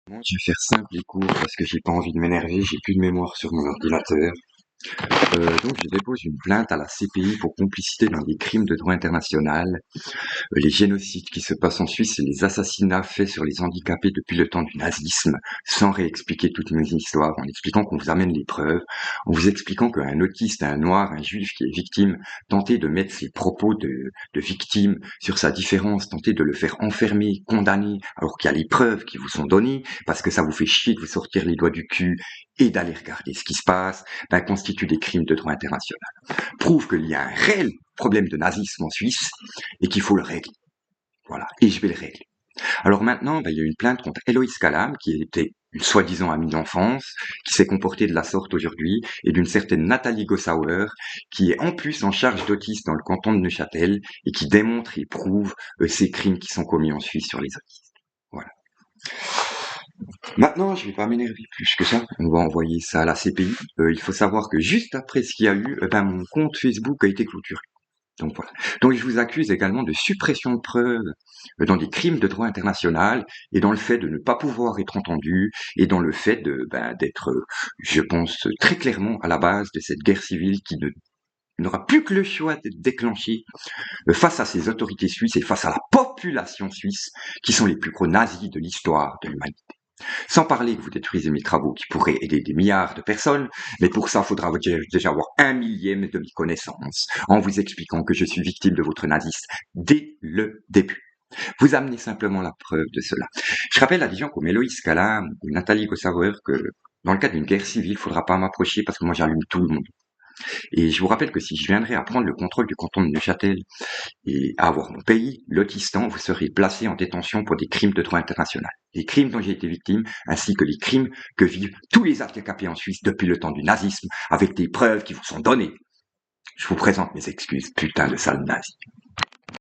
Moi, je vais faire simple et court parce que j'ai pas envie de m'énerver, j'ai plus de mémoire sur mon ordinateur. Donc je dépose une plainte à la CPI pour complicité dans des crimes de droit international, les génocides qui se passent en Suisse et les assassinats faits sur les handicapés depuis le temps du nazisme, sans réexpliquer toute une histoire, en expliquant qu'on vous amène les preuves, en vous expliquant qu'un autiste, un noir, un juif qui est victime, tenter de mettre ses propos de victime sur sa différence, tenter de le faire enfermer, condamner, alors qu'il y a les preuves qui vous sont données, parce que ça vous fait chier de vous sortir les doigts du cul et d'aller regarder ce qui se passe, constitue des crimes de droit international. Prouve qu'il y a un réel problème de nazisme en Suisse et qu'il faut le régler. Voilà, et je vais le régler. Alors maintenant, il y a une plainte contre Héloïse Calame, qui était une soi-disant amie d'enfance, qui s'est comportée de la sorte aujourd'hui, et d'une certaine Nathalie Gossauer, qui est en plus en charge d'autisme dans le canton de Neuchâtel, et qui démontre et prouve ces crimes qui sont commis en Suisse sur les autistes. Voilà. Maintenant, je vais pas m'énerver plus que ça. On va envoyer ça à la CPI. Il faut savoir que juste après ce qu'il y a eu, mon compte Facebook a été clôturé. Donc voilà. Donc je vous accuse également de suppression de preuves dans des crimes de droit international et dans le fait de ne pas pouvoir être entendu et dans le fait d'être, je pense, très clairement à la base de cette guerre civile qui n'aura plus que le choix d'être déclenchée face à ces autorités suisses et face à la population suisse qui sont les plus gros nazis de l'histoire de l'humanité. Sans parler que vous détruisez mes travaux qui pourraient aider des milliards de personnes, mais pour ça, il faudra déjà avoir 1 millième de mes connaissances en vous expliquant que je suis victime de votre nazisme dès le début. Vous amenez simplement la preuve de cela. Je rappelle à des gens comme Héloïse Calame ou Nathalie Gossauer que dans le cas d'une guerre civile, il ne faudra pas m'approcher parce que moi j'allume tout le monde. Et je vous rappelle que si je viendrais à prendre le contrôle du canton de Neuchâtel et à avoir mon pays, l'Autistan, vous serez placé en détention pour des crimes de droit international. Les crimes dont j'ai été victime, ainsi que les crimes que vivent tous les handicapés en Suisse depuis le temps du nazisme, avec des preuves qui vous sont données. Je vous présente mes excuses, putain de sale nazi.